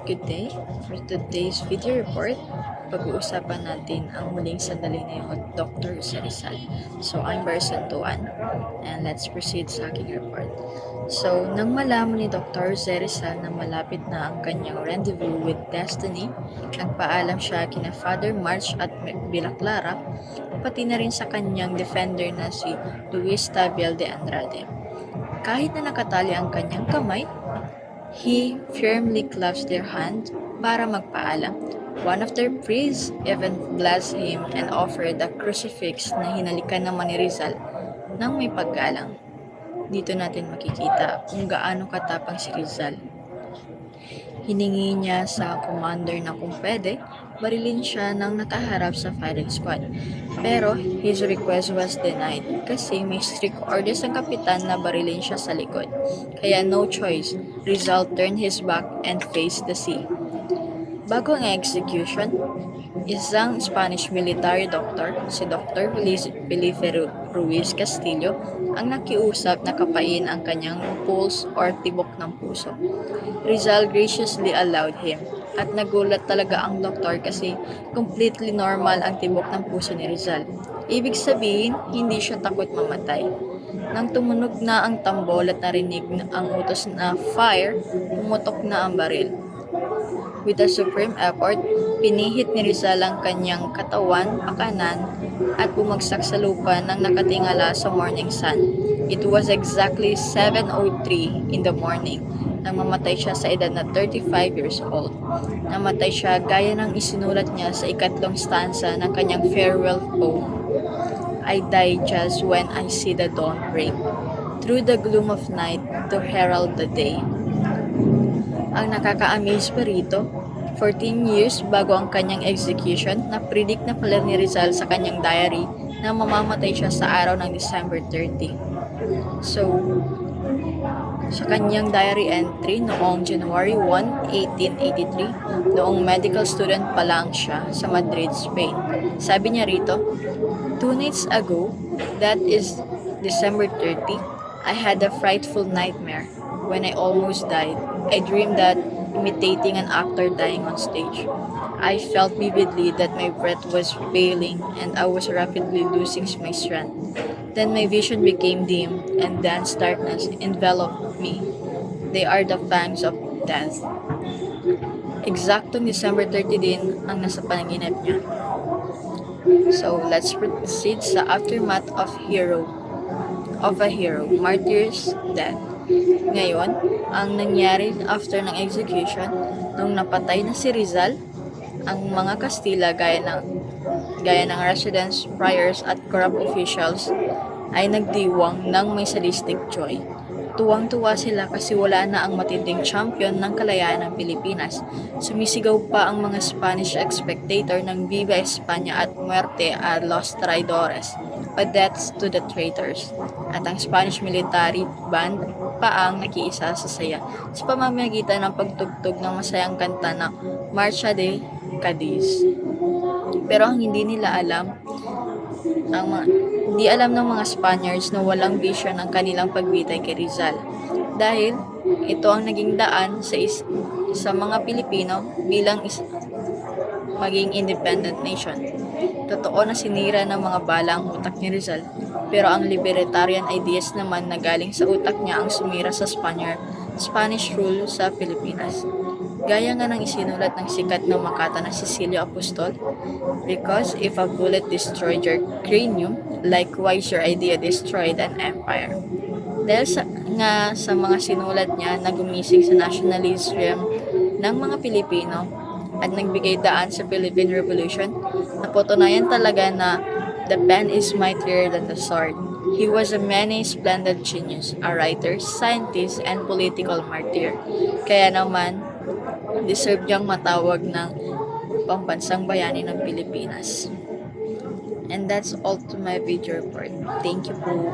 Good day. For today's video report, pag-uusapan natin ang huling sandali ni Dr. Rizal. So, I'm Barsantuan and let's proceed sa aking report. So, nang malaman ni Dr. Rizal na malapit na ang kanyang rendezvous with Destiny, nagpaalam siya kina Father March at Bilaclara, pati na rin sa kanyang defender na si Luis Tabiel de Andrade. Kahit na nakatali ang kanyang kamay, he firmly clasped their hand para magpaalam. One of their priests even blessed him and offered a crucifix na hinalikan naman ni Rizal nang may paggalang. Dito natin makikita kung gaano katapang si Rizal. Hiningi niya sa commander na kung pwede, barilin siya nang nakaharap sa firing squad. Pero his request was denied kasi may strict orders ang kapitan na barilin siya sa likod. Kaya no choice, Rizal turned his back and faced the sea. Bago ang execution, isang Spanish military doctor, si Dr. Felipe Ruiz Castillo, ang nakiusap na kapain ang kanyang pulse or tibok ng puso. Rizal graciously allowed him at nagulat talaga ang doktor kasi completely normal ang tibok ng puso ni Rizal. Ibig sabihin, hindi siya takot mamatay. Nang tumunog na ang tambol at narinig ang utos na fire, pumutok na ang baril. With a supreme effort, pinihit ni Rizal ang kanyang katawan pakanan at bumagsak sa lupa nang nakatingala sa morning sun. It was exactly 7:03 in the morning nang mamatay siya sa edad na 35 years old. Namatay siya gaya ng isinulat niya sa ikatlong stanza ng kanyang farewell poem. I die just when I see the dawn break, through the gloom of night to herald the day. Ang nakaka-amaze pa rito, 14 years bago ang kanyang execution, na-predict na pala ni Rizal sa kanyang diary na mamamatay siya sa araw ng December 30. So, sa kanyang diary entry noong January 1, 1883, noong medical student pa lang siya sa Madrid, Spain. Sabi niya rito, 2 nights ago, that is December 30, I had a frightful nightmare. When I almost died, I dreamed that imitating an actor dying on stage. I felt vividly that my breath was failing and I was rapidly losing my strength. Then my vision became dim and dense darkness enveloped me. They are the fangs of death. Eksaktong December 30 din ang nasa panaginip niya. So let's proceed sa aftermath of a hero, martyr's death. Ngayon, ang nangyari after ng execution, nung napatay na si Rizal, ang mga Kastila gaya ng residents, priors at corrupt officials ay nagdiwang ng may sadistic joy. Tuwang-tuwa sila kasi wala na ang matinding champion ng kalayaan ng Pilipinas. Sumisigaw pa ang mga Spanish spectator ng Viva España at Muerte a los Traidores, a death to the traitors. At ang Spanish military band pa ang nakiisa sa saya sa pamamagitan ng pagtugtog ng masayang kanta na Marcha de Cadiz. Pero ang hindi alam ng mga Spaniards na walang vision ang kanilang pagbitay kay Rizal. Dahil ito ang naging daan sa mga Pilipino bilang maging independent nation. Totoo na sinira ng mga bala ang utak ni Rizal, pero ang libertarian ideas naman na galing sa utak niya ang sumira sa Spanish rule sa Pilipinas. Gaya nga ng isinulat ng sikat na Makata na Cecilio Apostol, because if a bullet destroyed your cranium, likewise your idea destroyed an empire. Dahil sa mga sinulat niya na gumising sa nationalism ng mga Pilipino at nagbigay daan sa Philippine Revolution, napatunayan talaga na the pen is mightier than the sword. He was a many splendid genius, a writer, scientist, and political martyr. Kaya naman, deserve niyang matawag ng pambansang bayani ng Pilipinas. And that's all to my video report. Thank you po.